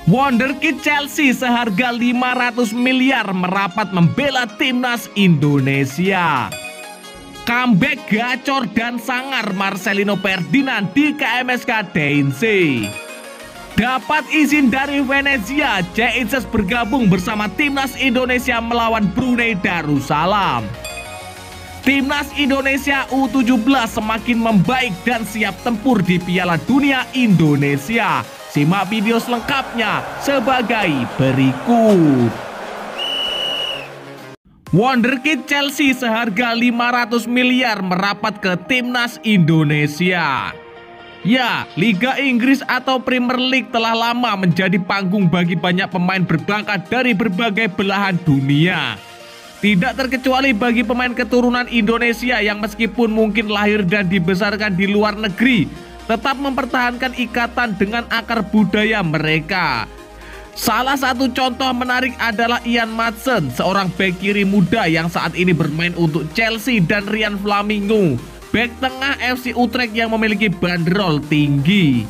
Wonderkid Chelsea seharga 500 miliar merapat membela timnas Indonesia. Comeback gacor dan sangar Marcelino Ferdinand di KMSK Deinze. Dapat izin dari Venezia, JICES bergabung bersama timnas Indonesia melawan Brunei Darussalam. Timnas Indonesia U17 semakin membaik dan siap tempur di Piala Dunia Indonesia. Simak video selengkapnya sebagai berikut. Wonderkid Chelsea seharga 500 miliar merapat ke timnas Indonesia. Ya, Liga Inggris atau Premier League telah lama menjadi panggung bagi banyak pemain berbakat dari berbagai belahan dunia. Tidak terkecuali bagi pemain keturunan Indonesia yang meskipun mungkin lahir dan dibesarkan di luar negeri, tetap mempertahankan ikatan dengan akar budaya mereka. Salah satu contoh menarik adalah Ian Maatsen, seorang bek kiri muda yang saat ini bermain untuk Chelsea, dan Ryan Flamingo, bek tengah FC Utrecht yang memiliki bandrol tinggi.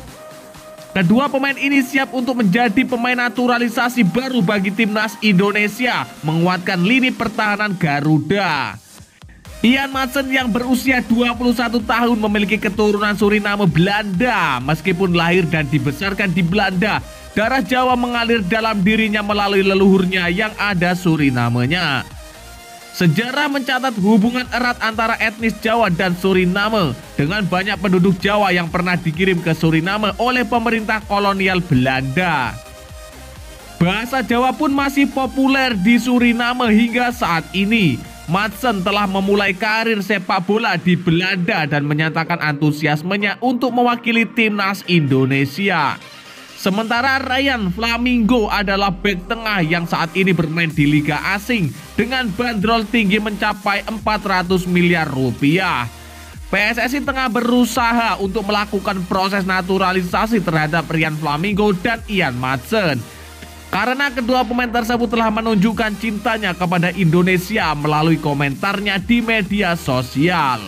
Kedua pemain ini siap untuk menjadi pemain naturalisasi baru bagi timnas Indonesia, menguatkan lini pertahanan Garuda. Ian Maatsen yang berusia 21 tahun memiliki keturunan Suriname Belanda. Meskipun lahir dan dibesarkan di Belanda, darah Jawa mengalir dalam dirinya melalui leluhurnya yang ada Surinamenya. Sejarah mencatat hubungan erat antara etnis Jawa dan Suriname, dengan banyak penduduk Jawa yang pernah dikirim ke Suriname oleh pemerintah kolonial Belanda. Bahasa Jawa pun masih populer di Suriname hingga saat ini. Maatsen telah memulai karir sepak bola di Belanda dan menyatakan antusiasmenya untuk mewakili timnas Indonesia. Sementara Ryan Flamingo adalah bek tengah yang saat ini bermain di liga asing dengan bandrol tinggi mencapai 400 miliar rupiah. PSSI tengah berusaha untuk melakukan proses naturalisasi terhadap Ryan Flamingo dan Ian Maatsen, karena kedua pemain tersebut telah menunjukkan cintanya kepada Indonesia melalui komentarnya di media sosial.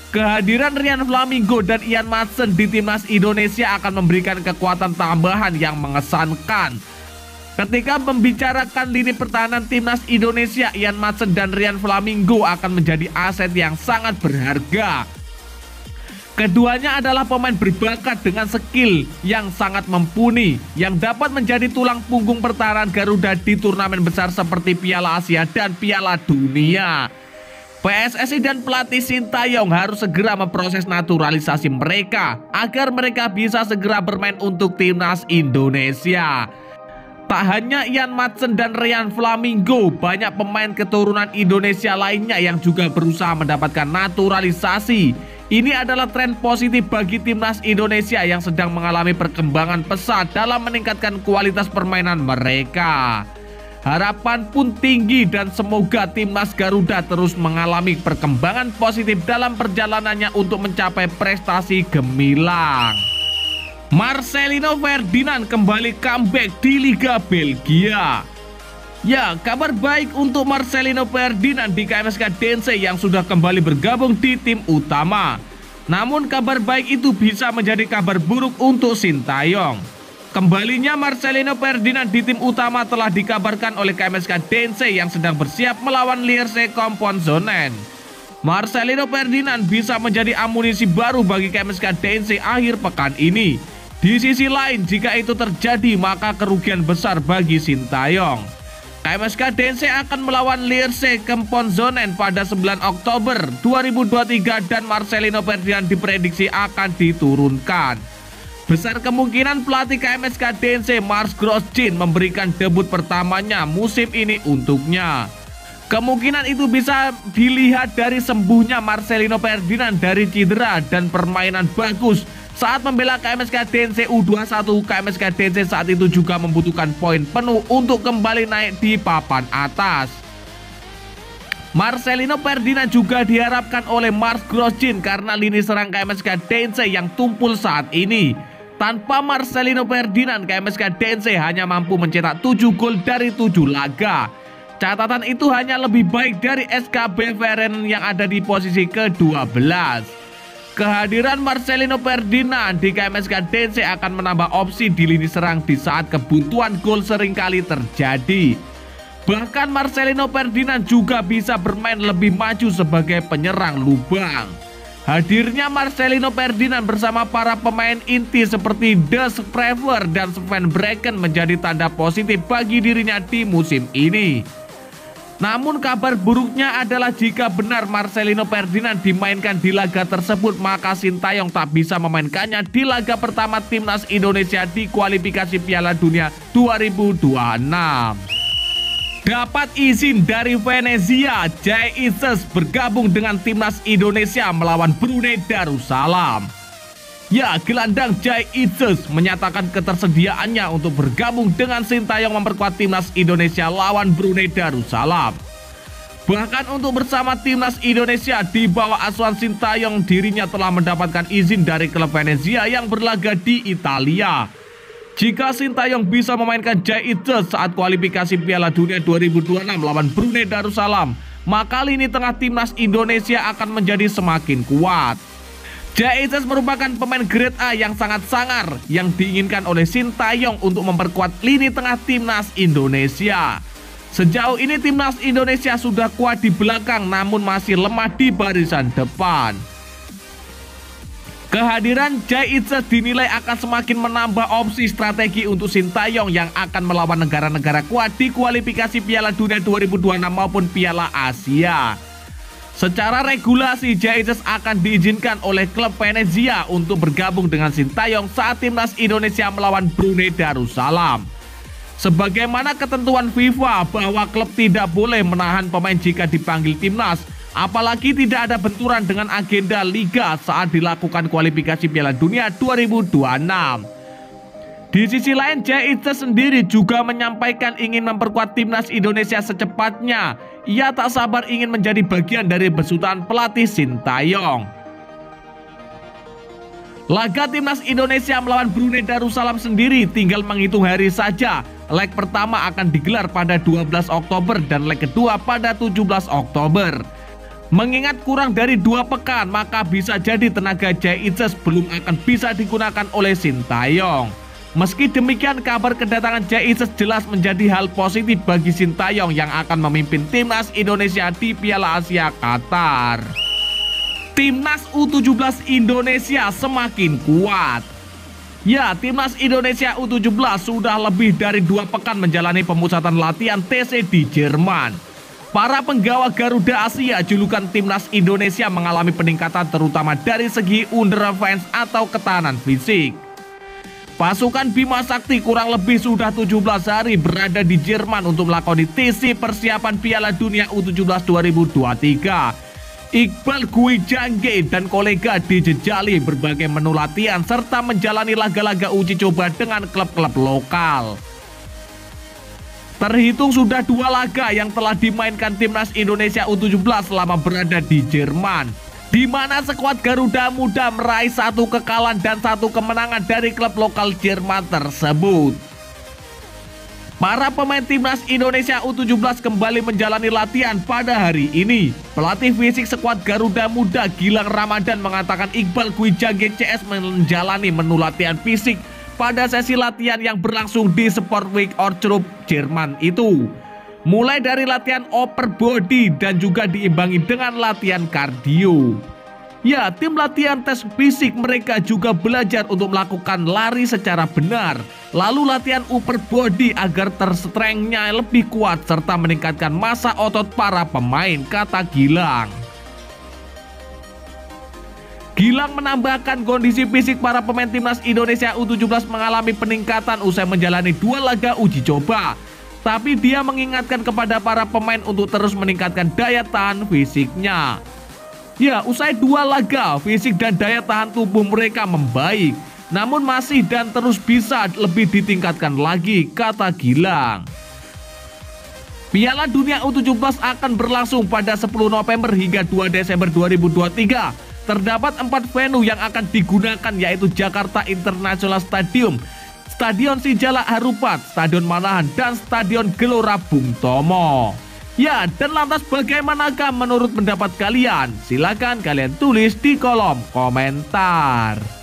Kehadiran Ryan Flamingo dan Ian Maatsen di timnas Indonesia akan memberikan kekuatan tambahan yang mengesankan. Ketika membicarakan lini pertahanan timnas Indonesia, Ian Maatsen dan Ryan Flamingo akan menjadi aset yang sangat berharga. Keduanya adalah pemain berbakat dengan skill yang sangat mumpuni, yang dapat menjadi tulang punggung pertahanan Garuda di turnamen besar seperti Piala Asia dan Piala Dunia. PSSI dan pelatih Sintayong harus segera memproses naturalisasi mereka agar mereka bisa segera bermain untuk timnas Indonesia. Tak hanya Ian Maatsen dan Ryan Flamingo, banyak pemain keturunan Indonesia lainnya yang juga berusaha mendapatkan naturalisasi. Ini adalah tren positif bagi timnas Indonesia yang sedang mengalami perkembangan pesat dalam meningkatkan kualitas permainan mereka. Harapan pun tinggi dan semoga timnas Garuda terus mengalami perkembangan positif dalam perjalanannya untuk mencapai prestasi gemilang. Marcelino Ferdinand kembali comeback di Liga Belgia. Ya, kabar baik untuk Marcelino Ferdinand di KMSK Deinze yang sudah kembali bergabung di tim utama. Namun kabar baik itu bisa menjadi kabar buruk untuk Sintayong. Kembalinya Marcelino Ferdinand di tim utama telah dikabarkan oleh KMSK Deinze yang sedang bersiap melawan Lierse Komponzonen. Marcelino Ferdinand bisa menjadi amunisi baru bagi KMSK Deinze akhir pekan ini. Di sisi lain, jika itu terjadi maka kerugian besar bagi Sintayong. KMSK Deinze akan melawan Lierse Komponzonen pada 9 Oktober 2023 dan Marcelino Ferdinand diprediksi akan diturunkan. Besar kemungkinan pelatih KMSK Deinze Marc Grosjean memberikan debut pertamanya musim ini untuknya. Kemungkinan itu bisa dilihat dari sembuhnya Marcelino Ferdinand dari cedera dan permainan bagus saat membela KMSK Deinze U21. KMSK Deinze saat itu juga membutuhkan poin penuh untuk kembali naik di papan atas. Marcelino Ferdinand juga diharapkan oleh Marc Grosjean karena lini serang KMSK Deinze yang tumpul saat ini. Tanpa Marcelino Ferdinand, KMSK Deinze hanya mampu mencetak 7 gol dari 7 laga. Catatan itu hanya lebih baik dari SKB Veren yang ada di posisi ke-12. Kehadiran Marcelino Ferdinand di KMSK DC akan menambah opsi di lini serang di saat kebuntuan gol seringkali terjadi. Bahkan Marcelino Ferdinand juga bisa bermain lebih maju sebagai penyerang lubang. Hadirnya Marcelino Ferdinand bersama para pemain inti seperti De Sprever dan Sven Braken menjadi tanda positif bagi dirinya di musim ini. Namun kabar buruknya adalah jika benar Marcelino Ferdinand dimainkan di laga tersebut, maka Sintayong tak bisa memainkannya di laga pertama Timnas Indonesia di kualifikasi Piala Dunia 2026. Dapat izin dari Venezia, Jay Itzes bergabung dengan Timnas Indonesia melawan Brunei Darussalam. Ya, gelandang Jay Itzes menyatakan ketersediaannya untuk bergabung dengan Sintayong memperkuat Timnas Indonesia lawan Brunei Darussalam. Bahkan untuk bersama Timnas Indonesia di bawah asuhan Sintayong, dirinya telah mendapatkan izin dari klub Venezia yang berlaga di Italia. Jika Sintayong bisa memainkan Jay Itzes saat kualifikasi Piala Dunia 2026 lawan Brunei Darussalam, maka lini tengah Timnas Indonesia akan menjadi semakin kuat. Jay Itzes merupakan pemain grade A yang sangat sangar yang diinginkan oleh Sintayong untuk memperkuat lini tengah Timnas Indonesia. Sejauh ini Timnas Indonesia sudah kuat di belakang namun masih lemah di barisan depan. Kehadiran Jay Itzes dinilai akan semakin menambah opsi strategi untuk Sintayong yang akan melawan negara-negara kuat di kualifikasi Piala Dunia 2026 maupun Piala Asia. Secara regulasi, Jay Itzes akan diizinkan oleh klub Venezia untuk bergabung dengan Sintayong saat Timnas Indonesia melawan Brunei Darussalam. Sebagaimana ketentuan FIFA bahwa klub tidak boleh menahan pemain jika dipanggil timnas, apalagi tidak ada benturan dengan agenda liga saat dilakukan kualifikasi Piala Dunia 2026. Di sisi lain, Jay Itzes sendiri juga menyampaikan ingin memperkuat Timnas Indonesia secepatnya. Ia tak sabar ingin menjadi bagian dari besutan pelatih Sintayong. Laga Timnas Indonesia melawan Brunei Darussalam sendiri tinggal menghitung hari saja. Leg pertama akan digelar pada 12 Oktober dan leg kedua pada 17 Oktober. Mengingat kurang dari 2 pekan, maka bisa jadi tenaga Jay Itzes belum akan bisa digunakan oleh Sintayong. Meski demikian, kabar kedatangan Jay Itzes jelas menjadi hal positif bagi Sintayong yang akan memimpin Timnas Indonesia di Piala Asia Qatar. Timnas U17 Indonesia semakin kuat. Ya, Timnas Indonesia U17 sudah lebih dari 2 pekan menjalani pemusatan latihan TC di Jerman. Para penggawa Garuda Asia julukan Timnas Indonesia mengalami peningkatan terutama dari segi endurance atau ketahanan fisik. Pasukan Bima Sakti kurang lebih sudah 17 hari berada di Jerman untuk melakoni TC persiapan Piala Dunia U17 2023. Iqbal Gwijangge dan kolega dijejali berbagai menu latihan serta menjalani laga-laga uji coba dengan klub-klub lokal. Terhitung sudah 2 laga yang telah dimainkan Timnas Indonesia U17 selama berada di Jerman, di mana skuad Garuda Muda meraih 1 kekalahan dan 1 kemenangan dari klub lokal Jerman tersebut. Para pemain Timnas Indonesia U17 kembali menjalani latihan pada hari ini. Pelatih fisik skuad Garuda Muda Gilang Ramadan mengatakan Iqbal Gwijangge CS menjalani menu latihan fisik pada sesi latihan yang berlangsung di Sportweek Ortrop Jerman itu. Mulai dari latihan upper body dan juga diimbangi dengan latihan kardio. Ya, tim latihan tes fisik mereka juga belajar untuk melakukan lari secara benar. Lalu latihan upper body agar terstrengthnya lebih kuat serta meningkatkan massa otot para pemain, kata Gilang. Gilang menambahkan kondisi fisik para pemain Timnas Indonesia U17 mengalami peningkatan usai menjalani 2 laga uji coba. Tapi dia mengingatkan kepada para pemain untuk terus meningkatkan daya tahan fisiknya. Ya, usai 2 laga, fisik dan daya tahan tubuh mereka membaik. Namun masih dan terus bisa lebih ditingkatkan lagi, kata Gilang. Piala Dunia U17 akan berlangsung pada 10 November hingga 2 Desember 2023. Terdapat 4 venue yang akan digunakan yaitu Jakarta International Stadium, Stadion Sijala Harupat, Stadion Manahan, dan Stadion Gelora Bung Tomo. Ya, dan lantas bagaimanakah menurut pendapat kalian? Silakan kalian tulis di kolom komentar.